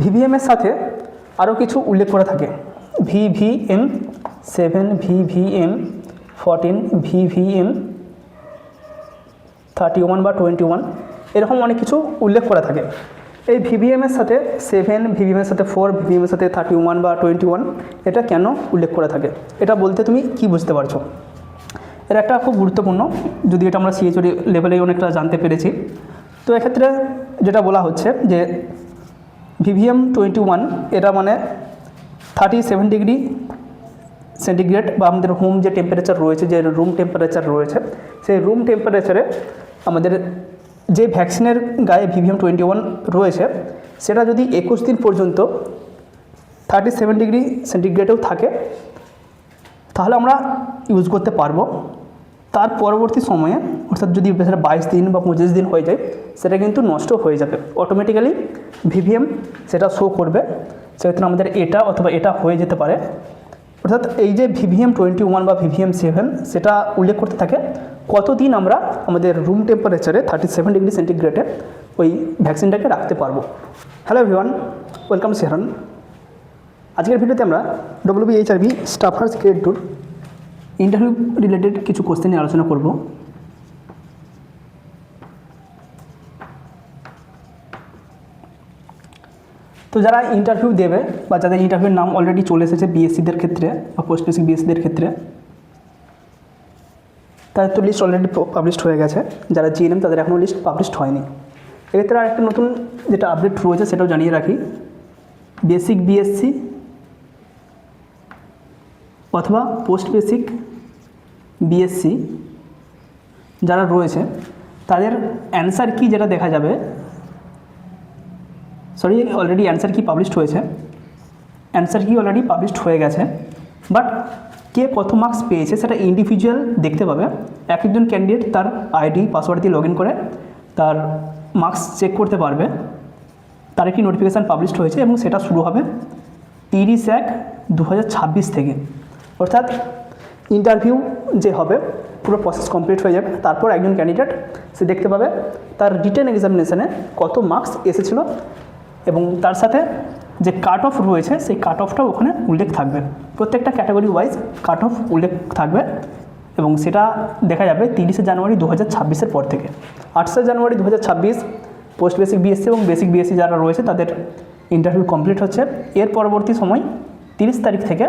ভিভিএমের সাথে আরও কিছু উল্লেখ করা থাকে, VVM 7, VVM 14, VVM 31 বা 21, এরকম অনেক কিছু উল্লেখ করা থাকে। এই ভিভিএমের সাথে 7, ভিভিএমের সাথে 4, ভিভিএমের সাথে 31 বা 21 এটা কেন উল্লেখ করা থাকে, এটা বলতে তুমি কি বুঝতে পারছো? এটা একটা খুব গুরুত্বপূর্ণ, যদি এটা আমরা সিএইচও লেভেলে অনেকটা জানতে পেরেছি। তো এক্ষেত্রে যেটা বলা হচ্ছে যে VVM 21 এটা মানে 37 ডিগ্রি সেন্টিগ্রেড বা আমাদের হোম যে টেম্পারেচার রয়েছে, যে রুম টেম্পারেচার রয়েছে, সেই রুম টেম্পারেচারে আমাদের যে ভ্যাকসিনের গায়ে VVM 21 রয়েছে সেটা যদি 21 দিন পর্যন্ত 37 ডিগ্রি সেন্টিগ্রেডেও থাকে তাহলে আমরা ইউজ করতে পারবো। তার পরবর্তী সময়ে অর্থাৎ যদি সেটা 22 দিন বা 25 দিন হয়ে যায় সেটা কিন্তু নষ্ট হয়ে যাবে, অটোমেটিক্যালি ভিভিএম সেটা শো করবে। সেক্ষেত্রে আমাদের এটা অথবা এটা হয়ে যেতে পারে। অর্থাৎ এই যে VVM 21 বা VVM 7 সেটা উল্লেখ করতে থাকে কতদিন আমরা আমাদের রুম টেম্পারেচারে 37 ডিগ্রি সেন্টিগ্রেডে ওই ভ্যাকসিনটাকে রাখতে পারবো। হ্যালো এভরিওয়ান, ওয়েলকাম শেহরান। আজকের ভিডিওতে আমরা WBHRB staff nurse grade 2 interview related কিছু কোশ্চেন নিয়ে আলোচনা করব। তো যারা ইন্টারভিউ দেবে বা যাদের ইন্টারভিউর নাম অলরেডি চলে এসেছে বিএসসিদের ক্ষেত্রে বা পোস্ট বেসিক বিএসসিদের ক্ষেত্রে, তাদের তো লিস্ট অলরেডি পাবলিশড হয়ে গেছে। যারা জিএনএম তাদের এখনও লিস্ট পাবলিশড হয়নি। এক্ষেত্রে আর একটা নতুন যেটা আপডেট রয়েছে সেটাও জানিয়ে রাখি, বেসিক বিএসসি অথবা পোস্ট বেসিক বিএসসি যারা রয়েছে তাদের অ্যান্সার কি যেটা দেখা যাবে, অলরেডি অ্যান্সার কি পাবলিশড হয়েছে, অ্যান্সার কি অলরেডি পাবলিশড হয়ে গেছে, বাট কে কত মার্কস পেয়েছে সেটা ইন্ডিভিজুয়াল দেখতে পাবে। এক একজন ক্যান্ডিডেট তার আইডি পাসওয়ার্ড দিয়ে লগ ইন করে তার মার্কস চেক করতে পারবে। তার একটি নোটিফিকেশান পাবলিশড হয়েছে এবং সেটা শুরু হবে 30/1/2026 থেকে। অর্থাৎ ইন্টারভিউ যে হবে পুরো প্রসেস কমপ্লিট হয়ে যাবে, তারপর একজন ক্যান্ডিডেট সে দেখতে পাবে তার রিটেন এক্সামিনেশানে কত মার্কস এসেছিলো এবং তার সাথে যে কাট অফ রয়েছে সেই কাট অফটাও ওখানে উল্লেখ থাকবে। প্রত্যেকটা ক্যাটাগরি ওয়াইজ কাট অফ উল্লেখ থাকবে এবং সেটা দেখা যাবে 30শে জানুয়ারি 2026-এর পর থেকে। 8শে জানুয়ারি 2026 পোস্ট বেসিক বিএসসি এবং বেসিক বিএসসি যারা রয়েছে তাদের ইন্টারভিউ কমপ্লিট হচ্ছে। এর পরবর্তী সময় 30 তারিখ থেকে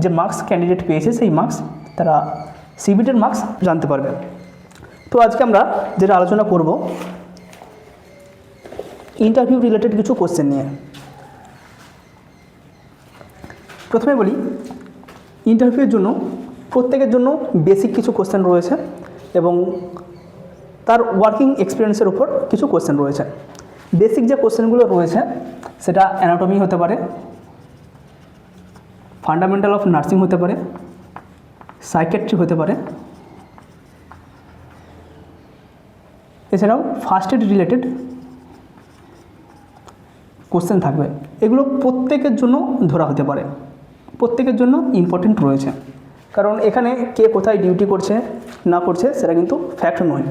যে মার্কস ক্যান্ডিডেট পেয়েছে সেই মার্কস তারা সিবিটির মার্কস জানতে পারবে। তো আজকে আমরা যেটা আলোচনা করব ইন্টারভিউ রিলেটেড কিছু কোশ্চেন নিয়ে। প্রথমে বলি, ইন্টারভিউয়ের জন্য প্রত্যেকের জন্য বেসিক কিছু কোশ্চেন রয়েছে এবং তার ওয়ার্কিং এক্সপিরিয়েন্সের উপর কিছু কোশ্চেন রয়েছে। বেসিক যে কোশ্চেনগুলো রয়েছে সেটা অ্যানাটমি হতে পারে, ফান্ডামেন্টাল অফ নার্সিং হতে পারে, সাইকিয়াট্রি হতে পারে, এছাড়াও ফার্স্ট এড রিলেটেড কোশ্চেন থাকবে। এগুলো প্রত্যেকের জন্য ধরা হতে পারে, প্রত্যেকের জন্য ইম্পর্টেন্ট রয়েছে, কারণ এখানে কে কোথায় ডিউটি করছে না করছে সেটা কিন্তু ফ্যাক্ট নয়।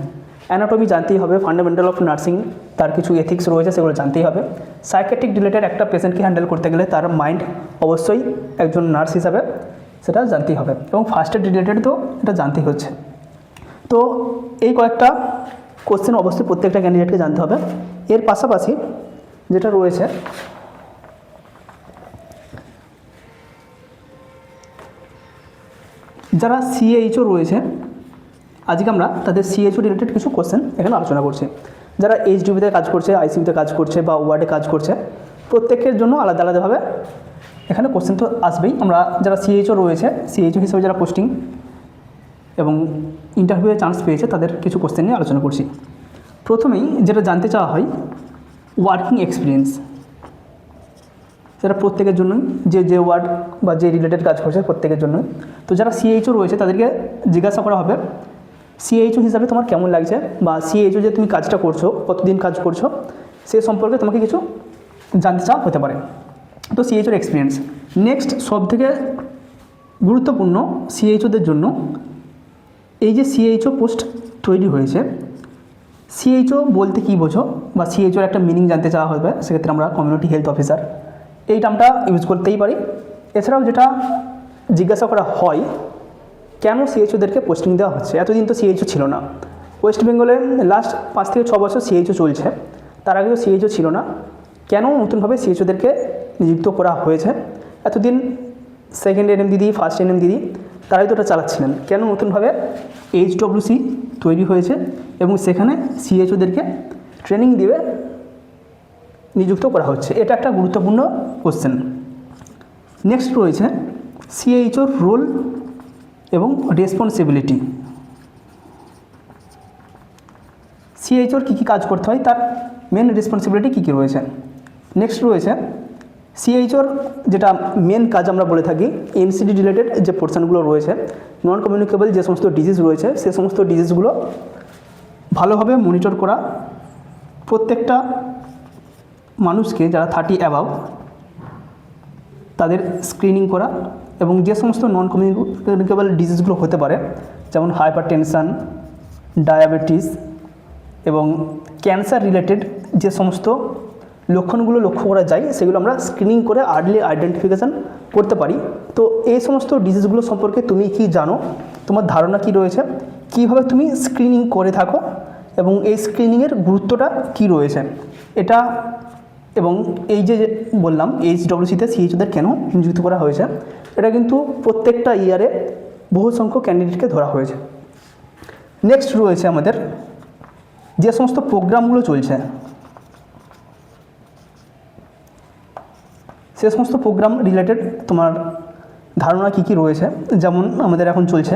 অ্যানাটমি জানতেই হবে, ফান্ডামেন্টাল অফ নার্সিং তার কিছু এথিক্স রয়েছে সেগুলো জানতেই হবে। সাইকিয়াট্রিক রিলেটেড একটা পেশেন্টকে হ্যান্ডেল করতে গেলে তার মাইন্ড অবশ্যই একজন নার্স হিসাবে সেটা জানতেই হবে এবং ফার্স্ট এড রিলেটেড তো এটা জানতেই হচ্ছে। তো এই কয়েকটা কোশ্চেন অবশ্যই প্রত্যেকটা ক্যান্ডিডেটকে জানতে হবে। এর পাশাপাশি যেটা রয়েছে যারা সিএইচও রয়েছে, আজকে আমরা তাদের সিএইচও রিলেটেড কিছু কোশ্চেন এখানে আলোচনা করছি। যারা এইচডিউতে কাজ করছে, আইসিইউতে কাজ করছে বা ওয়ার্ডে কাজ করছে, প্রত্যেকের জন্য আলাদা আলাদাভাবে এখানে কোশ্চেন তো আসবেই। আমরা যারা সিএইচও রয়েছে, সিএইচও হিসেবে যারা পোস্টিং এবং ইন্টারভিউয়ে চান্স পেয়েছে তাদের কিছু কোশ্চেন নিয়ে আলোচনা করছি। প্রথমেই যেটা জানতে চাওয়া হয় ওয়ার্কিং এক্সপিরিয়েন্স, সেটা প্রত্যেকের জন্যই, যে ওয়ার্ড বা যে রিলেটেড কাজ করছে প্রত্যেকের জন্যই। তো যারা সিএইচও রয়েছে তাদেরকে জিজ্ঞাসা করা হবে সিএইচও হিসাবে তোমার কেমন লাগছে বা সিএইচও যে তুমি কাজটা করছো কতদিন কাজ করছো সে সম্পর্কে তোমাকে কিছু জানতে চাওয়া হতে পারে। তো সিএইচওর এক্সপিরিয়েন্স। নেক্সট সবথেকে গুরুত্বপূর্ণ সিএইচওদের জন্য, এই যে সিএইচও পোস্ট তৈরি হয়েছে, সিএইচও বলতে কী বোঝো বা সিএইচওর একটা মিনিং জানতে চাওয়া হবে, সেক্ষেত্রে আমরা কমিউনিটি হেলথ অফিসার এই টার্মটা ইউজ করতেই পারি। এছাড়াও যেটা জিজ্ঞাসা করা হয়, কেন সিএইচওদেরকে পোস্টিং দেওয়া হচ্ছে? এতদিন তো সিএইচও ছিল না। ওয়েস্ট বেঙ্গলে লাস্ট 5 থেকে 6 বছর সিএইচও চলছে, তার আগে তো সিএইচও ছিল না। কেন নতুনভাবে সিএইচওদেরকে নিযুক্ত করা হয়েছে? এতদিন সেকেন্ড এনএম দিদি, ফার্স্ট এনএম দিদি তারাই তো ওটা চালাচ্ছিলেন। কেন নতুনভাবে এইচডব্লিউসি তৈরি হয়েছে এবং সেখানে সিএইচওদেরকে ট্রেনিং দিয়ে নিযুক্ত করা হচ্ছে? এটা একটা গুরুত্বপূর্ণ কোশ্চেন। নেক্সট রয়েছে সিএইচওর রোল এবং রেসপন্সিবিলিটি। সিএইচওর কী কী কাজ করতে হয়, তার মেন রেসপন্সিবিলিটি কী কী রয়েছে। নেক্সট রয়েছে সিএইচওর যেটা মেন কাজ আমরা বলে থাকি, এনসিডি রিলেটেড যে পোর্শনগুলো রয়েছে, নন কমিউনিকেবল যে সমস্ত ডিজিজ রয়েছে, সে সমস্ত ডিজিজগুলো ভালোভাবে মনিটর করা, প্রত্যেকটা মানুষকে যারা 30 অ্যাবাভ তাদের স্ক্রিনিং করা, এবং যে সমস্ত নন কমিউনিকেবল ডিজিজগুলো হতে পারে, যেমন হাইপার টেনশান, ডায়াবেটিস এবং ক্যান্সার রিলেটেড যে সমস্ত লক্ষণগুলো লক্ষ্য করা যায়, সেগুলো আমরা স্ক্রিনিং করে আর্লি আইডেন্টিফিকেশান করতে পারি। তো এই সমস্ত ডিজিজগুলো সম্পর্কে তুমি কি জানো, তোমার ধারণা কি রয়েছে, কিভাবে তুমি স্ক্রিনিং করে থাকো এবং এই স্ক্রিনিংয়ের গুরুত্বটা কি রয়েছে, এটা এবং এই যে বললাম এইচডব্লিউসিতে সিএইচওদের কেন নিযুক্ত করা হয়েছে, এটা কিন্তু প্রত্যেকটা ইয়ারে বহু সংখ্যক ক্যান্ডিডেটকে ধরা হয়েছে। নেক্সট রয়েছে আমাদের যে সমস্ত প্রোগ্রামগুলো চলছে, সে সমস্ত প্রোগ্রাম রিলেটেড তোমার ধারণা কী কী রয়েছে। যেমন আমাদের এখন চলছে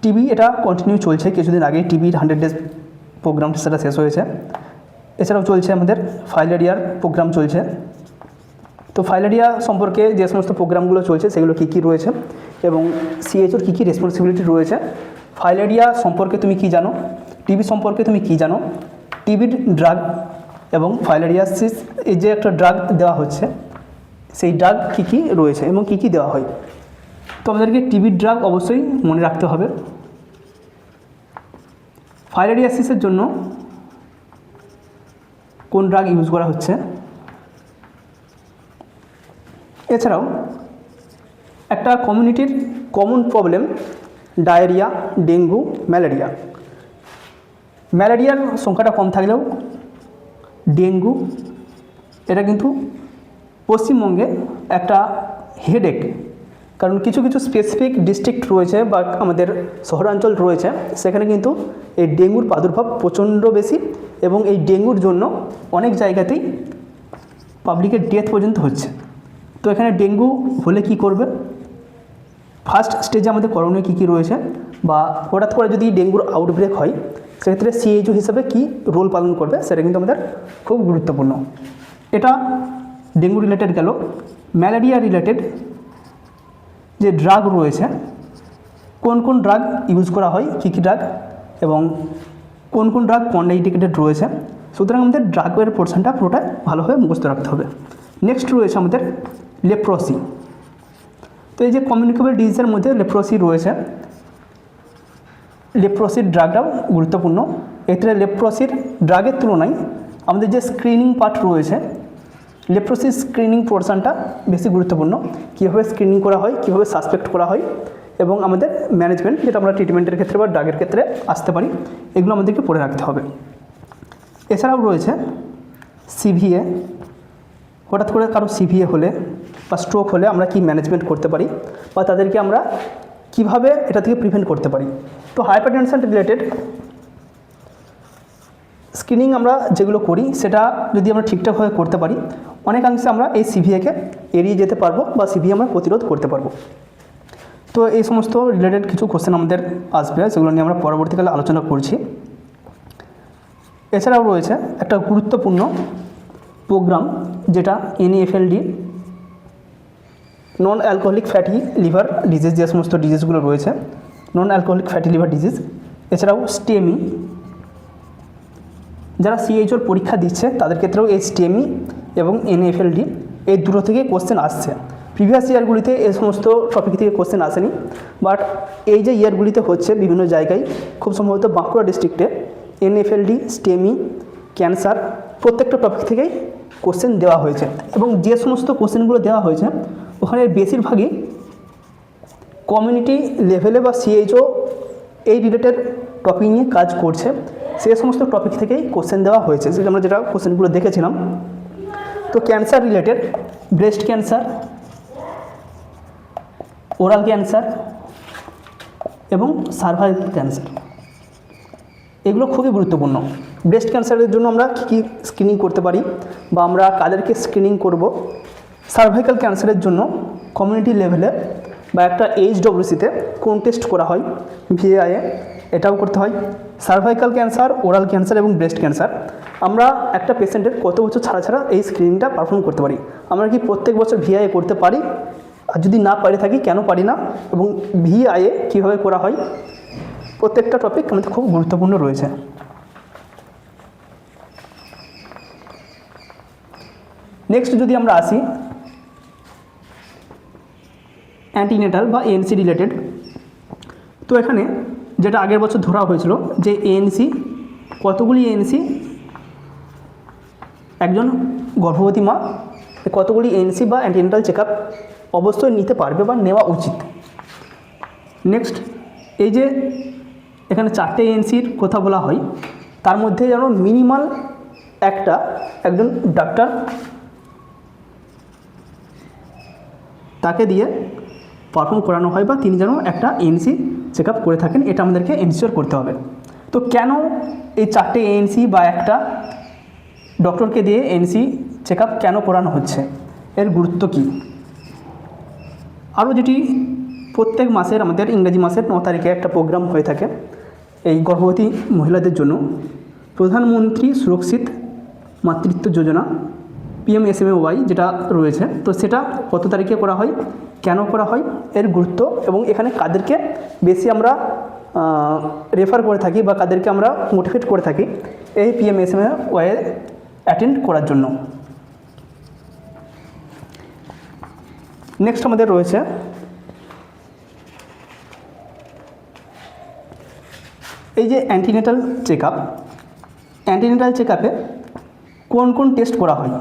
টিবি, এটা কন্টিনিউ চলছে, কিছুদিন আগে টিবির 100 ডেজ প্রোগ্রাম সেটা শেষ হয়েছে। এছাড়াও চলছে আমাদের ফাইলেরিয়ার প্রোগ্রাম চলছে। তো ফাইলেরিয়া সম্পর্কে যে সমস্ত প্রোগ্রামগুলো চলছে সেগুলো কী কী রয়েছে এবং সিএইচওর কী কী রেসপন্সিবিলিটি রয়েছে, ফাইলেরিয়া সম্পর্কে তুমি কি জানো, টিবি সম্পর্কে তুমি কি জানো, টিবির ড্রাগ এবং ফাইলেরিয়াসিস এই যে একটা ড্রাগ দেওয়া হচ্ছে, সেই ড্রাগ কী কী রয়েছে এবং কী কী দেওয়া হয়। তো আমাদেরকে টিবির ড্রাগ অবশ্যই মনে রাখতে হবে। ফাইলেরিয়াসিসের জন্য কোন ড্রাগ ইউজ করা হচ্ছে। এছাড়াও একটা কমিউনিটির common problem diarrhoea, dengue, malaria. ম্যালেরিয়ার সংখ্যাটা কম থাকলেও ডেঙ্গু এটা কিন্তু পশ্চিমবঙ্গে একটা হেডেক, কারণ কিছু কিছু স্পেসিফিক ডিস্ট্রিক্ট রয়েছে বা আমাদের শহরাঞ্চল রয়েছে, সেখানে কিন্তু এই ডেঙ্গুর প্রাদুর্ভাব প্রচণ্ড বেশি এবং এই ডেঙ্গুর জন্য অনেক জায়গাতেই পাবলিকের ডেথ পর্যন্ত হচ্ছে। তো এখানে ডেঙ্গু হলে কি করবে, ফার্স্ট স্টেজে আমাদের করণীয় কী কী রয়েছে, বা হঠাৎ করে যদি ডেঙ্গুর আউটব্রেক হয় সেক্ষেত্রে সিএইচও হিসাবে কী রোল পালন করবে, সেটা কিন্তু আমাদের খুব গুরুত্বপূর্ণ। এটা ডেঙ্গু রিলেটেড গেল। ম্যালেরিয়া রিলেটেড যে ড্রাগ রয়েছে, কোন কোন ড্রাগ ইউজ করা হয়, কী কী ড্রাগ এবং কোন কোন ড্রাগ কন্ট্রাইন্ডিকেটেড রয়েছে, সুতরাং আমাদের ড্রাগের পোর্শনটা পুরোটা ভালোভাবে মুখস্থ রাখতে হবে। নেক্সট রয়েছে আমাদের লেপ্রসি। তো এই যে কমিউনিকেবল ডিজিজের মধ্যে লেপ্রসি রয়েছে, লেপ্রসির ড্রাগটাও গুরুত্বপূর্ণ। এক্ষেত্রে লেপ্রসির ড্রাগের তুলনায় আমাদের যে স্ক্রিনিং পার্ট রয়েছে, লেপ্রসির স্ক্রিনিং পোর্শনটা বেশি গুরুত্বপূর্ণ। কীভাবে স্ক্রিনিং করা হয়, কীভাবে সাসপেক্ট করা হয় এবং আমাদের ম্যানেজমেন্ট, যেটা আমরা ট্রিটমেন্টের ক্ষেত্রে বা ড্রাগের ক্ষেত্রে আসতে পারি, এগুলো আমাদেরকে পড়ে রাখতে হবে। এছাড়াও রয়েছে সিভিএ। হঠাৎ করে কারো সিভিএ হলে বা স্ট্রোক হলে আমরা কি ম্যানেজমেন্ট করতে পারি বা তাদেরকে আমরা কিভাবে এটা থেকে প্রিভেন্ট করতে পারি। তো হাইপারটেনশন রিলেটেড স্ক্রিনিং আমরা যেগুলো করি সেটা যদি আমরা ঠিকঠাকভাবে করতে পারি, অনেকাংশে আমরা এই সিভিএকে এড়িয়ে যেতে পারবো বা সিভিএ আমরা প্রতিরোধ করতে পারবো। তো এই সমস্ত রিলেটেড কিছু কোশ্চেন আমাদের আসবে, সেগুলো নিয়ে আমরা পরবর্তীকালে আলোচনা করছি। এছাড়াও রয়েছে একটা গুরুত্বপূর্ণ প্রোগ্রাম যেটা NAFLD, non alcoholic fatty liver disease, যে সমস্ত ডিজিজগুলো রয়েছে non alcoholic fatty liver disease. এছাড়াও স্টেমি, যারা সিএইচওর পরীক্ষা দিচ্ছে তাদের ক্ষেত্রেও এই স্টেমি এবং NAFLD এই দুটো থেকে কোশ্চেন আসছে। প্রিভিয়াস ইয়ারগুলিতে এই সমস্ত টপিক থেকে কোশ্চেন আসেনি, বাট এই যে ইয়ারগুলিতে হচ্ছে বিভিন্ন জায়গায়, খুব সম্ভবত বাঁকুড়া ডিস্ট্রিক্টে NAFLD, স্টেমি, ক্যান্সার, প্রত্যেকটা টপিক থেকেই কোশ্চেন দেওয়া হয়েছে এবং যে সমস্ত কোশ্চেনগুলো দেওয়া হয়েছে ওখানে বেশিরভাগই কমিউনিটি লেভেলে বা সিএইচও এই রিলেটেড টপিক নিয়ে কাজ করছে, সেই সমস্ত টপিক থেকেই কোশ্চেন দেওয়া হয়েছে, সেটা আমরা যেটা কোশ্চেনগুলো দেখেছিলাম। তো cancer related breast cancer, oral cancer এবং সার্ভাইকাল ক্যান্সার, এগুলো খুবই গুরুত্বপূর্ণ। ব্রেস্ট ক্যান্সারের জন্য আমরা কী কী স্ক্রিনিং করতে পারি বা আমরা কাদেরকে স্ক্রিনিং করব। সার্ভাইকাল ক্যান্সারের জন্য কমিউনিটি লেভেলে বা একটা HWCতে কোন টেস্ট করা হয়, VAI এটাও করতে হয়। সার্ভাইকাল ক্যান্সার, ওরাল ক্যান্সার এবং ব্রেস্ট ক্যান্সার আমরা একটা পেশেন্টের কত বছর ছাড়া ছাড়া এই স্ক্রিনিংটা পারফর্ম করতে পারি, আমরা কি প্রত্যেক বছর VAI করতে পারি, আর যদি না পারে থাকি কেন পারি না, এবং VAI কীভাবে করা হয়, প্রত্যেকটা টপিক আমাদের খুব গুরুত্বপূর্ণ রয়েছে। নেক্সট যদি আমরা আসি অ্যান্টিনেটাল বা ANC রিলেটেড, তো এখানে যেটা আগের বছর ধরা হয়েছিল যে কতগুলি ANC একজন গর্ভবতী মা কতগুলি ANC বা অ্যান্টিনেটাল চেক আপ অবশ্যই নিতে পারবে বা নেওয়া উচিত। নেক্সট এই যে এখানে 4টে ANCর কথা বলা হয়, তার মধ্যে যেন মিনিমাল একজন ডাক্তার তাকে দিয়ে পারফর্ম করানো হয় বা তিনি যেন একটা ANC চেক আপ করে থাকেন, এটা আমাদেরকে এনশিওর করতে হবে। তো কেন এই 4টে ANC বা একটা ডক্টরকে দিয়ে ANC চেক আপ কেন করানো হচ্ছে, এর গুরুত্ব কী? আরও যেটি প্রত্যেক মাসের আমাদের ইংরেজি মাসের 9 তারিখে একটা প্রোগ্রাম হয়ে থাকে এই গর্ভবতী মহিলাদের জন্য, প্রধানমন্ত্রী সুরক্ষিত মাতৃত্ব যোজনা PMSMY যেটা রয়েছে, তো সেটা কত তারিখে করা হয়, কেন করা হয়, এর গুরুত্ব এবং এখানে কাদেরকে বেশি আমরা রেফার করে থাকি বা কাদেরকে আমরা মোটিভেট করে থাকি এই PMSMY অ্যাটেন্ড করার জন্য। নেক্সট আমাদের রয়েছে এই যে antenatal check up. Antenatal check আপে কোন কোন টেস্ট করা হয়,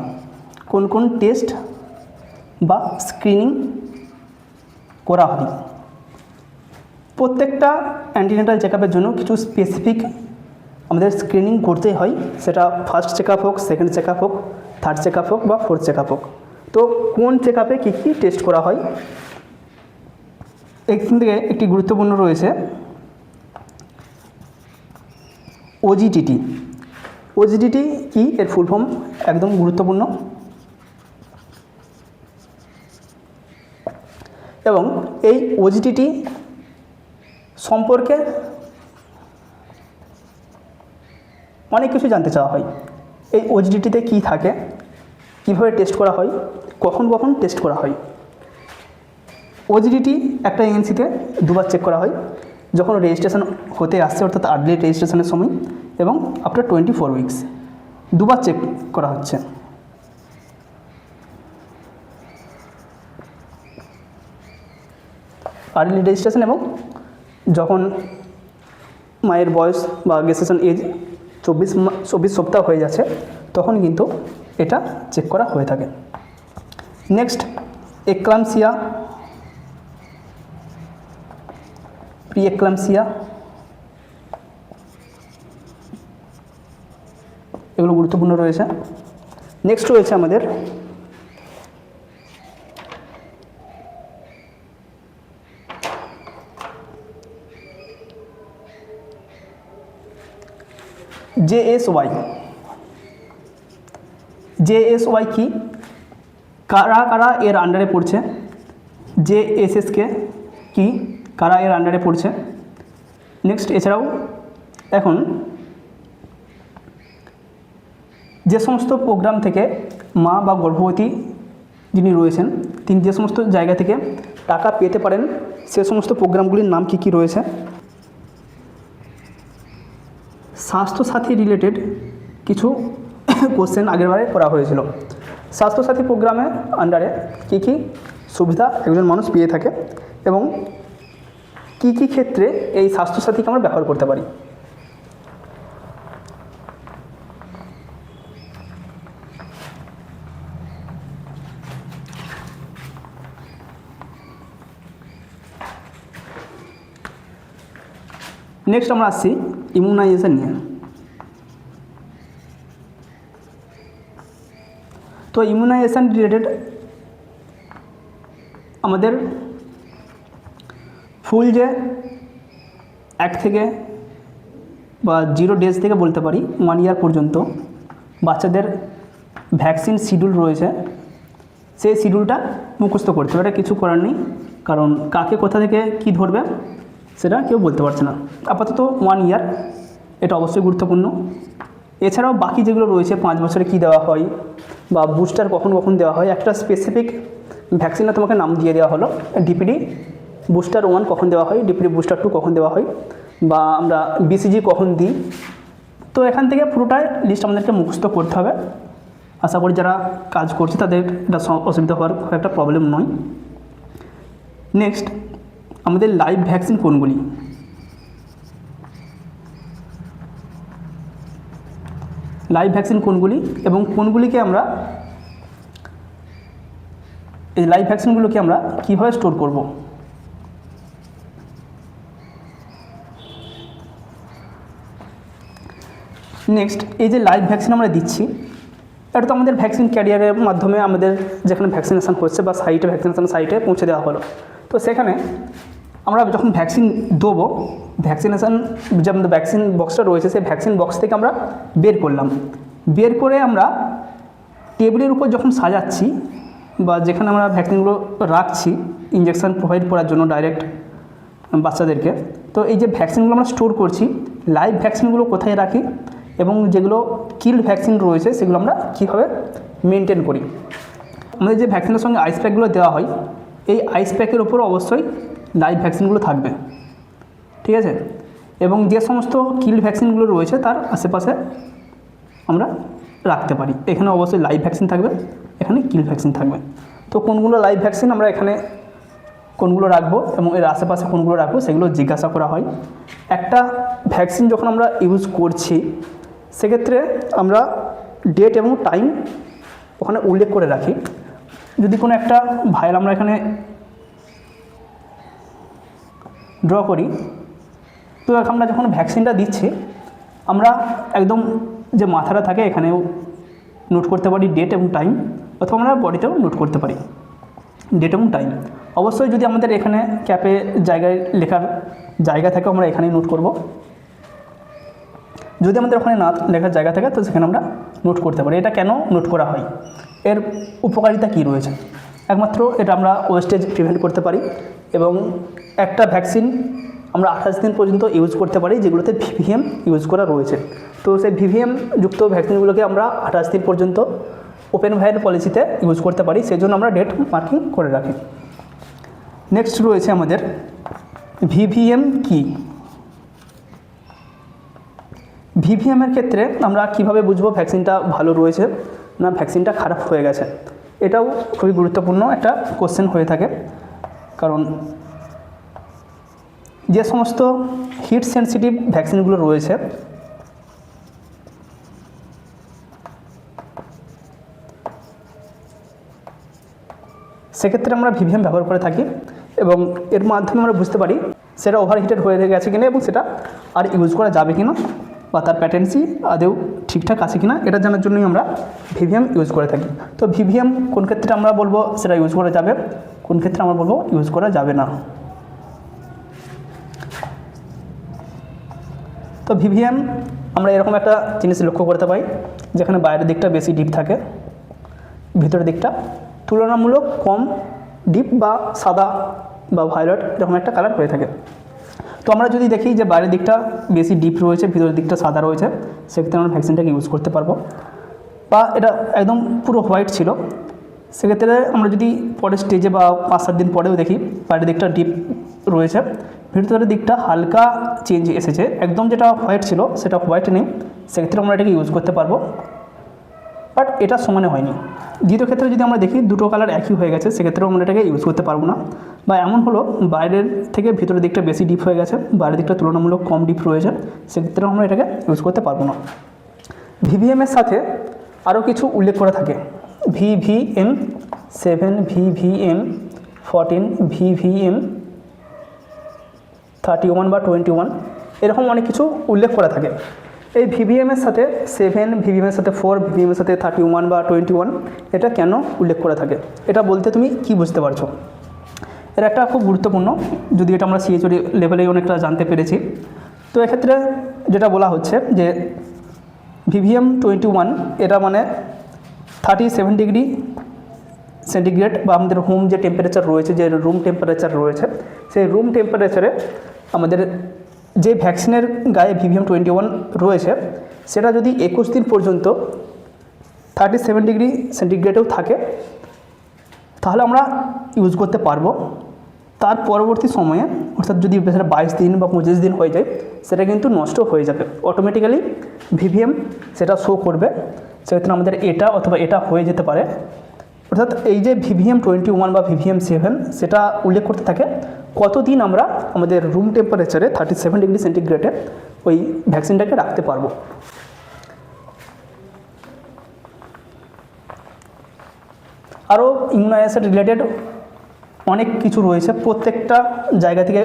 কোন কোন টেস্ট বা স্ক্রিনিং করা হয়। প্রত্যেকটা অ্যান্টিনেটাল চেক আপের জন্য কিছু স্পেসিফিক আমাদের স্ক্রিনিং করতেই হয়, সেটা ফার্স্ট চেক আপ হোক, সেকেন্ড চেক আপ হোক, থার্ড চেক আপ হোক বা ফোর্থ চেক আপ হোক। তো কোন চেক আপে কী কী টেস্ট করা হয়, এখান থেকে একটি গুরুত্বপূর্ণ রয়েছে OGTT। OGTT কি, এর ফুল ফর্ম একদম গুরুত্বপূর্ণ, এবং এই OGTT সম্পর্কে অনেক কিছু জানতে চাওয়া হয়। এই OGTTতে কী থাকে, কীভাবে টেস্ট করা হয়, কখন কখন টেস্ট করা হয়। OGTT একটা ANC-তে দুবার চেক করা হয়, যখন রেজিস্ট্রেশন হতে আসছে অর্থাৎ আর্লি রেজিস্ট্রেশনের সময় এবং আফটার 24 উইকস দুবার চেক করা হচ্ছে। আর্লি রেজিস্ট্রেশন এবং যখন মায়ের বয়স বা গেস্টেশন এজ 24 সপ্তাহ হয়ে যাচ্ছে তখন কিন্তু এটা চেক করা হয়ে থাকে। নেক্সট এক্লাম্পসিয়া, প্রি এক্লাম্পসিয়া, এগুলো গুরুত্বপূর্ণ রয়েছে। নেক্সট রয়েছে আমাদের JSY কি, কারা কারা এর আন্ডারে পড়ছে, JSSK কি, কারা এর আন্ডারে পড়ছে। নেক্সট এছাড়াও এখন যে সমস্ত প্রোগ্রাম থেকে মা বা গর্ভবতী যিনি রয়েছেন তিনি যে সমস্ত জায়গা থেকে টাকা পেতে পারেন সে সমস্ত প্রোগ্রামগুলির নাম কি কি রয়েছে। স্বাস্থ্যসাথী রিলেটেড কিছু কোশ্চেন আগেরবারে করা হয়েছিল। স্বাস্থ্যসাথী প্রোগ্রামে আন্ডারে কী কী সুবিধা একজন মানুষ পেয়ে থাকে এবং কী কী ক্ষেত্রে এই স্বাস্থ্যসাথীকে আমরা ব্যবহার করতে পারি। নেক্সট আমরা আসছি ইমিউনাইজেশন নিয়ে। তো ইমিউনাইজেশন রিলেটেড আমাদের ফুল যে 1 থেকে বা 0 ডেজ থেকে বলতে পারি 1 ইয়ার পর্যন্ত বাচ্চাদের ভ্যাকসিন শিডিউল রয়েছে, সেই শিডিউলটা মুখস্থ করতে হবে। এটা কিছু করার নেই, কারণ কাকে কোথা থেকে কি ধরবে সেটা কেউ বলতে পারছে না। আপাতত 1 ইয়ার এটা অবশ্যই গুরুত্বপূর্ণ। এছাড়াও বাকি যেগুলো রয়েছে 5 বছরে কী দেওয়া হয় বা বুস্টার কখন কখন দেওয়া হয়, একটা স্পেসিফিক ভ্যাকসিনে তোমাকে নাম দিয়ে দেওয়া হলো, ডিপিডি বুস্টার 1 কখন দেওয়া হয়, ডিপিডি বুস্টার 2 কখন দেওয়া হয়, বা আমরা বিসিজি কখন দিই। তো এখান থেকে পুরোটাই লিস্ট আমাদেরকে মুখস্থ করতে হবে। আশা করি যারা কাজ করছে তাদের এটা অসুবিধা হওয়ার একটা প্রবলেম নয়। নেক্সট আমাদের লাইভ ভ্যাকসিন কোনগুলি? লাইভ ভ্যাকসিন কোনগুলি এবং কোনগুলিকে আমরা এই লাইভ ভ্যাকসিনগুলোকে আমরা কীভাবে স্টোর করব? নেক্সট এই যে লাইভ ভ্যাকসিন আমরা দিচ্ছি, এটা তো আমাদের ভ্যাকসিন ক্যারিয়ারের মাধ্যমে আমাদের যেখানে ভ্যাকসিনেশান হচ্ছে বা সাইটে ভ্যাকসিনেশান সাইটে পৌঁছে দেওয়া হলো। তো সেখানে আমরা যখন ভ্যাকসিন দেবো, ভ্যাকসিনেশান যে আমাদের ভ্যাকসিন বক্সটা রয়েছে সেই ভ্যাকসিন বক্স থেকে আমরা বের করলাম, বের করে আমরা টেবিলের উপর যখন সাজাচ্ছি বা যেখানে আমরা ভ্যাকসিনগুলো রাখছি ইঞ্জেকশান প্রোভাইড করার জন্য ডাইরেক্ট বাচ্চাদেরকে, তো এই যে ভ্যাকসিনগুলো আমরা স্টোর করছি, লাইভ ভ্যাকসিনগুলো কোথায় রাখি এবং যেগুলো কিল্ড ভ্যাকসিন রয়েছে সেগুলো আমরা কীভাবে মেনটেন করি। আমাদের যে ভ্যাকসিনের সঙ্গে আইস প্যাকগুলো দেওয়া হয়, এই আইস প্যাকের ওপর অবশ্যই লাইভ ভ্যাকসিনগুলো থাকবে, ঠিক আছে। এবং যে সমস্ত কিল্ড ভ্যাকসিনগুলো রয়েছে তার আশেপাশে আমরা রাখতে পারি। এখানে অবশ্যই লাইভ ভ্যাকসিন থাকবে, এখানে কিল্ড ভ্যাকসিন থাকবে। তো কোনগুলো লাইভ ভ্যাকসিন আমরা এখানে কোনগুলো রাখবো এবং এর আশেপাশে কোনগুলো রাখবো সেগুলো জিজ্ঞাসা করা হয়। একটা ভ্যাকসিন যখন আমরা ইউজ করছি সেক্ষেত্রে আমরা ডেট এবং টাইম ওখানে উল্লেখ করে রাখি। যদি কোনো একটা ভাইরাল আমরা এখানে ড্র করি, তো আমরা যখন ভ্যাকসিনটা দিচ্ছি আমরা একদম যে মাথাটা থাকে এখানেও নোট করতে পারি ডেট এবং টাইম, অথবা আমরা বডিতেও নোট করতে পারি ডেট এবং টাইম। অবশ্যই যদি আমাদের এখানে ক্যাপে জায়গায় লেখার জায়গা থাকে আমরা এখানেই নোট করব, যদি আমাদের ওখানে না লেখার জায়গা থাকে তো সেখানে আমরা নোট করতে পারি। এটা কেন নোট করা হয়, এর উপকারিতা কী রয়েছে? একমাত্র এটা আমরা ওয়েস্টেজ প্রিভেন্ট করতে পারি এবং একটা ভ্যাকসিন আমরা 28 দিন পর্যন্ত ইউজ করতে পারি যেগুলোতে ভিভিএম ইউজ করা রয়েছে। তো সেই ভিভিএম যুক্ত ভ্যাকসিনগুলোকে আমরা 28 দিন পর্যন্ত ওপেন ভাইয়ের পলিসিতে ইউজ করতে পারি, সেই জন্য আমরা ডেট মার্কিং করে রাখি। নেক্সট রয়েছে আমাদের ভিভিএম কি? ভিভিএমের ক্ষেত্রে আমরা কিভাবে বুঝবো ভ্যাকসিনটা ভালো রয়েছে না ভ্যাকসিনটা খারাপ হয়ে গেছে? এটাও খুবই গুরুত্বপূর্ণ একটা কোশ্চেন হয়ে থাকে, কারণ যে সমস্ত হিট সেন্সিটিভ ভ্যাকসিনগুলো রয়েছে সেক্ষেত্রে আমরা ভিভিএম ব্যবহার করে থাকি এবং এর মাধ্যমে আমরা বুঝতে পারি সেটা ওভারহিটেড হয়ে গেছে কিনা এবং সেটা আর ইউজ করা যাবে কিনা বা তার প্যাটেন্সি আদৌ ঠিকঠাক আছে কিনা এটা জানার জন্যই আমরা ভিভিএম ইউজ করে থাকি। তো ভিভিএম কোন ক্ষেত্রে আমরা বলবো সেটা ইউজ করা যাবে, কোন ক্ষেত্রে আমরা বলবো ইউজ করা যাবে না। তো ভিভিএম আমরা এরকম একটা জিনিস লক্ষ্য করতে পাই, যেখানে বাইরের দিকটা বেশি ডিপ থাকে, ভিতরের দিকটা তুলনামূলক কম ডিপ বা সাদা বা ভায়োলেট এরকম একটা কালার হয়ে থাকে। তো আমরা যদি দেখি যে বাইরের দিকটা বেশি ডিপ রয়েছে, ভিতরের দিকটা সাদা রয়েছে, সেক্ষেত্রে আমরা ভ্যাকসিনটাকে ইউজ করতে পারবো। বা এটা একদম পুরো হোয়াইট ছিল, সেক্ষেত্রে আমরা যদি পরের স্টেজে বা 5-7 দিন পরেও দেখি বাইরের দিকটা ডিপ রয়েছে, ভিতরের দিকটা হালকা চেঞ্জ এসেছে, একদম যেটা হোয়াইট ছিল সেটা হোয়াইট নেই, সেক্ষেত্রে আমরা এটাকে ইউজ করতে পারবো, বাট এটা সমানে হয়নি। দ্বিতীয় ক্ষেত্রে যদি আমরা দেখি দুটো কালার একই হয়ে গেছে, সেক্ষেত্রেও আমরা এটাকে ইউজ করতে পারবো না। বা এমন হলো বাইরের থেকে ভিতরের দিকটা বেশি ডিপ হয়ে গেছে, বাইরের দিকটা তুলনামূলক কম ডিপ রয়েছে, সেক্ষেত্রেও আমরা এটাকে ইউজ করতে পারবো না। ভিভিএমের সাথে আরও কিছু উল্লেখ করা থাকে, ভিভিএম 7, ভিভিএম 14, ভিভিএম 31 বা 21, এরকম অনেক কিছু উল্লেখ করা থাকে। এই ভিভিএমের সাথে 7, ভিভিএমের সাথে 4, ভিভিএমের সাথে 31 বা 21 এটা কেন উল্লেখ করা থাকে, এটা বলতে তুমি কি বুঝতে পারছো? এর একটা খুব গুরুত্বপূর্ণ, যদি এটা আমরা সিএইচওডি লেভেলে অনেকটা জানতে পেরেছি। তো এক্ষেত্রে যেটা বলা হচ্ছে যে ভিভিএম 21 এটা মানে 37 ডিগ্রি সেন্টিগ্রেড বা আমাদের হোম যে টেম্পারেচার রয়েছে, যে রুম টেম্পারেচার রয়েছে, সেই রুম টেম্পারেচারে আমাদের যে ভ্যাকসিনের গায়ে ভিভিএম 21 রয়েছে সেটা যদি 21 দিন পর্যন্ত 37 ডিগ্রি সেন্টিগ্রেডেও থাকে তাহলে আমরা ইউজ করতে পারবো। তার পরবর্তী সময়ে অর্থাৎ যদি সেটা 22 দিন বা 25 দিন হয়ে যায় সেটা কিন্তু নষ্ট হয়ে যাবে, অটোমেটিক্যালি ভিভিএম সেটা শো করবে। সেক্ষেত্রে আমাদের এটা অথবা এটা হয়ে যেতে পারে। অর্থাৎ এই যে ভিভিএম 21 বা ভিভিএম 7 সেটা উল্লেখ করতে থাকে কতদিন আমরা আমাদের রুম টেম্পারেচারে 37 ডিগ্রি সেন্টিগ্রেডে ওই ভ্যাকসিনটাকে রাখতে পারবো। আরও ইমিউনাইজেশন রিলেটেড অনেক কিছু রয়েছে, প্রত্যেকটা জায়গা থেকে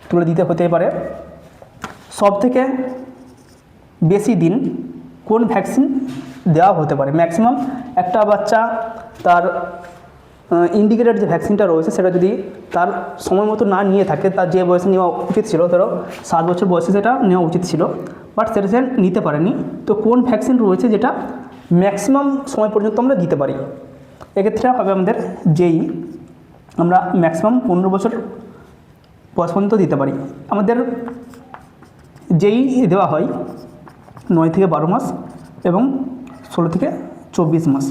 তুলে দিতে হতে পারে। সব থেকে বেশি দিন কোন ভ্যাকসিন দেওয়া হতে পারে, ম্যাক্সিমাম একটা বাচ্চা তার ইন্ডিকেটেড যে ভ্যাকসিনটা রয়েছে সেটা যদি তার সময় মতো না নিয়ে থাকে, তার যে বয়সে নেওয়া উচিত ছিল, ধরো 7 বছর বয়সে সেটা নেওয়া উচিত ছিল, বাট সেটা সে নিতে পারেনি, তো কোন ভ্যাকসিন রয়েছে যেটা ম্যাক্সিমাম সময় পর্যন্ত আমরা দিতে পারি? এক্ষেত্রে হবে আমাদের যেই আমরা ম্যাক্সিমাম 15 বছর বয়স পর্যন্ত দিতে পারি। আমাদের যেই দেওয়া হয় 9 থেকে 12 মাস এবং 16 থেকে 24 মাস।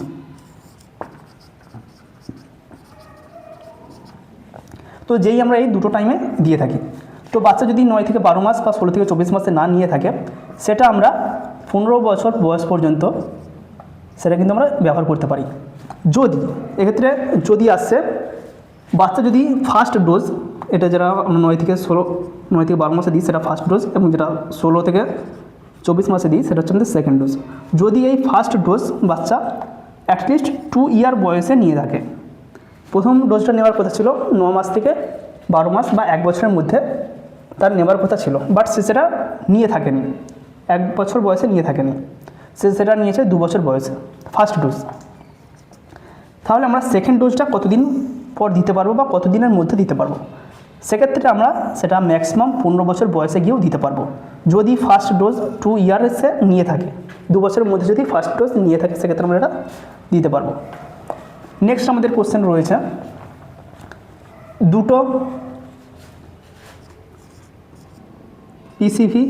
তো যেই আমরা এই দুটো টাইমে দিয়ে থাকি। তো বাচ্চা যদি 9 থেকে 12 মাস বা 16 থেকে 24 মাসে না নিয়ে থাকে সেটা আমরা 15 বছর বয়স পর্যন্ত সেটা কিন্তু আমরা ব্যবহার করতে পারি। যদি এক্ষেত্রে যদি আসছে বাচ্চা যদি ফার্স্ট ডোজ, এটা যারা আমরা 9 থেকে 12 মাসে দিই সেটা ফার্স্ট ডোজ, এবং যেটা 16 থেকে 24 মাসে দিই সেটা হচ্ছে আমাদের সেকেন্ড ডোজ। যদি এই ফার্স্ট ডোজ বাচ্চা অ্যাটলিস্ট 2 ইয়ার বয়সে নিয়ে থাকে, প্রথম ডোজটা নেওয়ার কথা ছিল 9 মাস থেকে 12 মাস বা 1 বছরের মধ্যে তার নেওয়ার কথা ছিল, বাট সে সেটা নিয়ে থাকেনি, 1 বছর বয়সে নিয়ে থাকেনি, সে সেটা নিয়েছে 2 বছর বয়সে ফার্স্ট ডোজ। তাহলে আমরা সেকেন্ড ডোজটা কতদিন পর দিতে পারবো বা কতদিনের মধ্যে দিতে পারবো? সেক্ষেত্রে আমরা সেটা ম্যাক্সিমাম 15 বছর বয়সে গিয়েও দিতে পারবো, যদি ফার্স্ট ডোজ 2 ইয়ার্সে নিয়ে থাকে, 2 বছরের মধ্যে যদি ফার্স্ট ডোজ নিয়ে থাকে সেক্ষেত্রে আমরা এটা দিতে পারবো। নেক্সট আমাদের কোশ্চেন রয়েছে, দুটো পিসিভি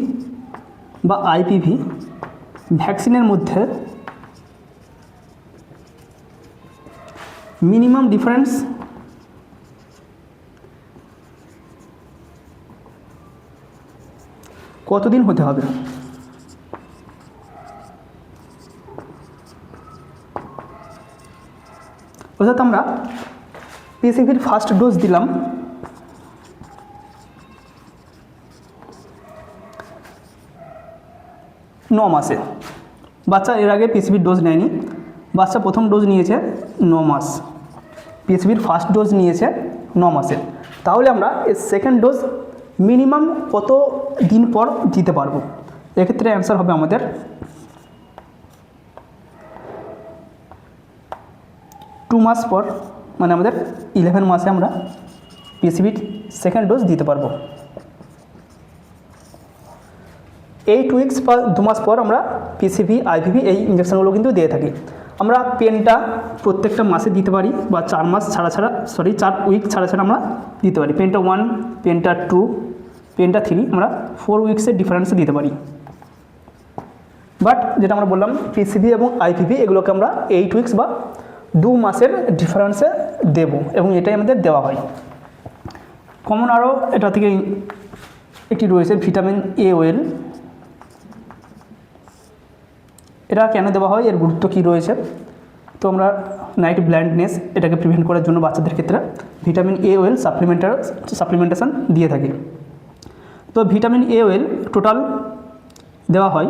বা আইপিভি ভ্যাকসিনের মধ্যে মিনিমাম ডিফারেন্স কতদিন হতে হবে? অর্থাৎ আমরা পিসিভির ফার্স্ট ডোজ দিলাম 9 মাসে, বাচ্চা এর আগে পিসিভির ডোজ নেয়নি, বাচ্চা প্রথম ডোজ নিয়েছে 9 মাস, পিসিভির ফার্স্ট ডোজ নিয়েছে 9 মাসে, তাহলে আমরা এর সেকেন্ড ডোজ মিনিমাম কত দিন পর দিতে পারবো? এক্ষেত্রে অ্যান্সার হবে আমাদের 2 মাস পর, মানে আমাদের 11 মাসে আমরা পিসিভির সেকেন্ড ডোজ দিতে পারবো। 8 উইকস বা 2 মাস পর আমরা পিসিভি আইভিভি এই ইঞ্জেকশনগুলো কিন্তু দিয়ে থাকি। আমরা পেনটা প্রত্যেকটা মাসে দিতে পারি বা 4 মাস ছাড়া 4 উইক ছাড়া আমরা দিতে পারি। পেনটা 1, পেনটা 2, পেনটা 3 আমরা 4 উইক্সের ডিফারেন্সে দিতে পারি। বাট যেটা আমরা বললাম পিসিভি এবং আইভিভি এগুলোকে আমরা 8 উইক্স বা 2 মাসের ডিফারেন্সে দেব, এবং এটাই আমাদের দেওয়া হয়। কমন আরও এটা থেকে একটি রয়েছে ভিটামিন এ অয়েল, এটা কেন দেওয়া হয়, এর গুরুত্ব কী রয়েছে? তো আমরা নাইট ব্লাইন্ডনেস এটাকে প্রিভেন্ট করার জন্য বাচ্চাদের ক্ষেত্রে ভিটামিন এ অয়েল সাপ্লিমেন্টেশন দিয়ে থাকি। তো ভিটামিন এ অয়েল টোটাল দেওয়া হয়,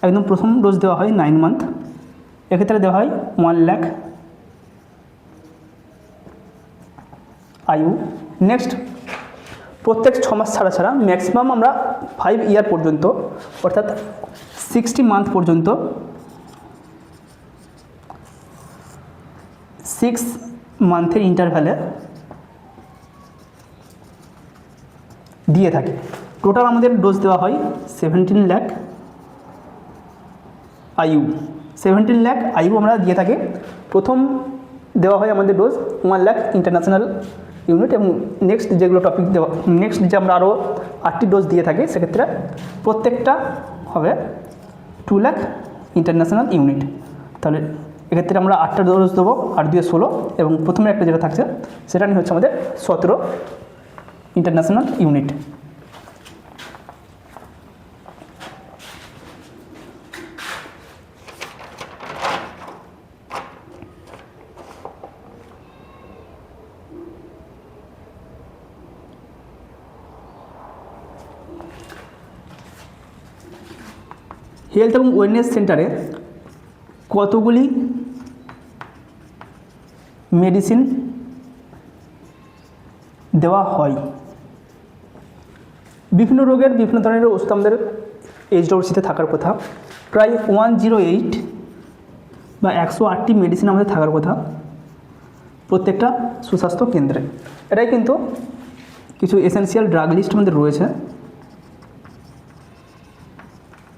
একদম প্রথম ডোজ দেওয়া হয় 9 মান্থ, এক্ষেত্রে দেওয়া হয় 1 লাখ আয়ু। নেক্সট প্রত্যেক 6 মাস ছাড়া ছাড়া ম্যাক্সিমাম আমরা 5 ইয়ার পর্যন্ত অর্থাৎ 60 মান্থ পর্যন্ত 6 মান্থের ইন্টারভ্যালে দিয়ে থাকে। টোটাল আমাদের ডোজ দেওয়া হয় 17 লাখ আইইউ। 17 লাখ আইইউ আমরা দিয়ে থাকি। প্রথম দেওয়া হয় আমাদের ডোজ 1 লাখ ইন্টারন্যাশনাল ইউনিট, এবং নেক্সট যেগুলো টপিক দেওয়া, নেক্সট যে আমরা আরও 8টি ডোজ দিয়ে থাকি, সেক্ষেত্রে প্রত্যেকটা হবে 2 লাখ ইন্টারন্যাশনাল ইউনিট। তাহলে এক্ষেত্রে আমরা 8টা ডোজ দেবো, 8 দিয়ে 16, এবং প্রথমে একটা যেটা থাকছে সেটা নিয়ে হচ্ছে আমাদের 17 ইন্টারন্যাশনাল ইউনিট। হেলথ এবং ওয়েলনেস সেন্টারে কতগুলি মেডিসিন দেওয়া হয়? বিভিন্ন রোগের বিভিন্ন ধরনের ওষুধ আমাদের এইচডব্লিউসিতে থাকার কথা। প্রায় 108 বা 108টি মেডিসিন আমাদের থাকার কথা প্রত্যেকটা সুস্বাস্থ্য কেন্দ্রে। এটাই কিন্তু কিছু এসেনশিয়াল ড্রাগ লিস্ট আমাদের রয়েছে,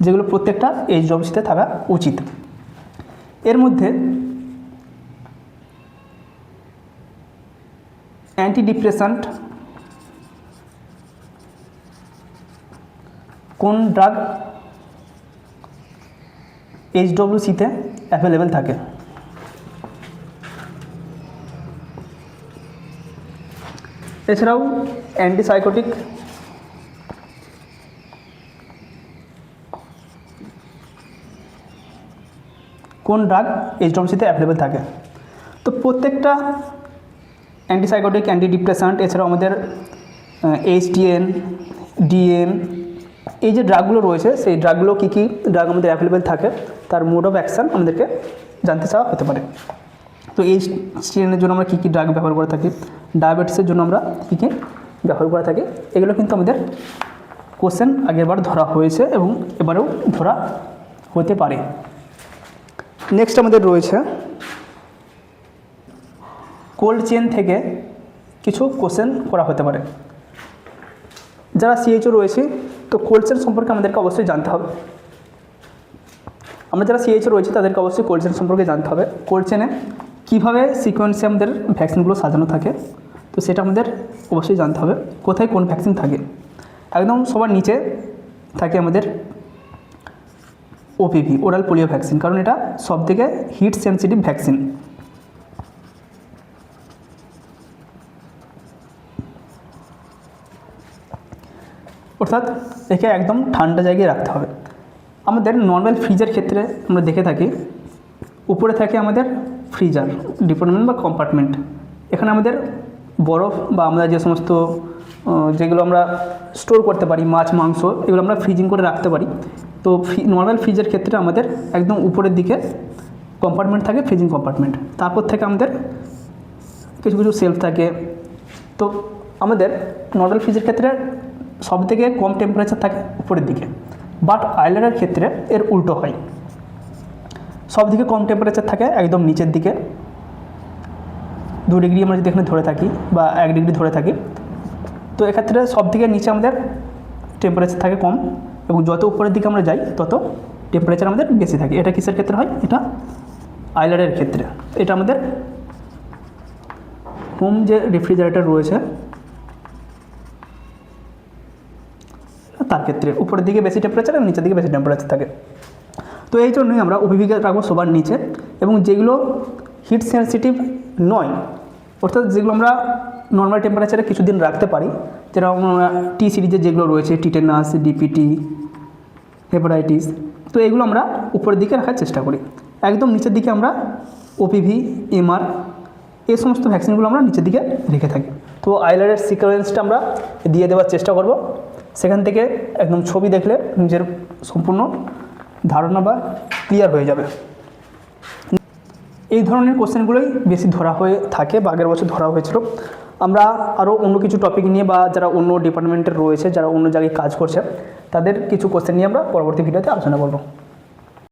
যেগুলো প্রত্যেকটা এইচডব্লিউসিতে থাকা উচিত। এর মধ্যে অ্যান্টিডিপ্রেসেন্ট কোন ড্রাগ এইচডব্লিউসিতে অ্যাভেলেবেল থাকে? এছাড়াও অ্যান্টিসাইকোটিক কোন ড্রাগ এইচডব্লিউসিতে অ্যাভেলেবেল থাকে? তো প্রত্যেকটা অ্যান্টিসাইকোটিক, অ্যান্টিডিপ্রেসেন্ট, এছাড়াও আমাদের এইচটিএন, ডিএম, এই যে ড্রাগগুলো রয়েছে, সেই ড্রাগগুলো কী কী ড্রাগ আমাদের অ্যাভেলেবেল থাকে, তার মোড অফ অ্যাকশান আমাদেরকে জানতে চাওয়া হতে পারে। তো এইচটিএনের জন্য আমরা কী কী ড্রাগ ব্যবহার করে থাকি, ডায়াবেটিসের জন্য আমরা কী কী ব্যবহার করে থাকি, এগুলো কিন্তু আমাদের কোশ্চেন আগেরবার ধরা হয়েছে এবং এবারেও ধরা হতে পারে। নেক্সট আমাদের রয়েছে কোল্ড চেন থেকে কিছু কোশ্চেন করা হতে পারে। যারা সিএইচও রয়েছে, তো কোল্ড চেন সম্পর্কে আমাদেরকে অবশ্যই জানতে হবে। আমরা যারা সিএইচও রয়েছে তাদেরকে অবশ্যই কোল্ড চেন সম্পর্কে জানতে হবে। কোল্ড চেনে কীভাবে সিকোয়েন্সে আমাদের ভ্যাকসিনগুলো সাজানো থাকে, তো সেটা আমাদের অবশ্যই জানতে হবে। কোথায় কোন ভ্যাকসিন থাকে, একদম সবার নিচে থাকে আমাদের ওপিভি, ওরাল পোলিও ভ্যাকসিন, কারণ এটা সবথেকে হিট সেন্সিটিভ ভ্যাকসিন। অর্থাৎ একে একদম ঠান্ডা জায়গায় রাখতে হবে। আমাদের নর্মাল ফ্রিজের ক্ষেত্রে আমরা দেখে থাকি উপরে থাকে আমাদের ফ্রিজার ডিপার্টমেন্ট বা কম্পার্টমেন্ট। এখানে আমাদের বরফ বা আমরা যে সমস্ত যেগুলো আমরা স্টোর করতে পারি, মাছ, মাংস, এগুলো আমরা ফ্রিজিং করে রাখতে পারি। তো নর্মাল ফ্রিজের ক্ষেত্রে আমাদের একদম উপরের দিকে কম্পার্টমেন্ট থাকে, ফ্রিজিং কম্পার্টমেন্ট। তারপর থেকে আমাদের কিছু কিছু সেলফ থাকে। তো আমাদের নর্মাল ফ্রিজের ক্ষেত্রে সবথেকে কম টেম্পারেচার থাকে উপরের দিকে, বাট আইল্যান্ডের ক্ষেত্রে এর উল্টো হয়। সবথেকে কম টেম্পারেচার থাকে একদম নিচের দিকে, 2 ডিগ্রি আমরা যদি এখানে ধরে থাকি বা 1 ডিগ্রি ধরে থাকি, তো এক্ষেত্রে সবথেকে নিচে আমাদের টেম্পারেচার থাকে কম, এবং যত উপরের দিকে আমরা যাই তত টেম্পারেচার আমাদের বেশি থাকে। এটা কিসের ক্ষেত্রে হয়? এটা আইল্যান্ডের ক্ষেত্রে। এটা আমাদের হোম যে রেফ্রিজারেটর রয়েছে তার ক্ষেত্রে উপরের দিকে বেশি টেম্পারেচার এবং নিচের দিকে বেশি টেম্পারেচার থাকে। তো এই জন্যই আমরা ওপিভিকে রাখবো সবার নিচে, এবং যেগুলো হিট সেন্সিটিভ নয়, অর্থাৎ যেগুলো আমরা নর্মাল টেম্পারেচারে কিছুদিন রাখতে পারি, যেরকম টি সিরিজের যেগুলো রয়েছে, টিটেনাস, ডিপিটি, হেপাটাইটিস, তো এগুলো আমরা উপরের দিকে রাখার চেষ্টা করি। একদম নিচের দিকে আমরা ওপিভি, এমআর, এই সমস্ত ভ্যাকসিনগুলো আমরা নিচের দিকে রেখে থাকি। তো আইল্যান্ডের সিকোয়েন্সটা আমরা দিয়ে দেওয়ার চেষ্টা করব। সেখান থেকে একদম ছবি দেখলে নিজের সম্পূর্ণ ধারণা বা ক্লিয়ার হয়ে যাবে। এই ধরনের কোশ্চেনগুলোই বেশি ধরা হয়ে থাকে বা আগের বছর ধরা হয়েছিল। আমরা আরও অন্য কিছু টপিক নিয়ে বা যারা অন্য ডিপার্টমেন্টের রয়েছে, যারা অন্য জায়গায় কাজ করছে, তাদের কিছু কোশ্চেন নিয়ে আমরা পরবর্তী ভিডিওতে আলোচনা করবো।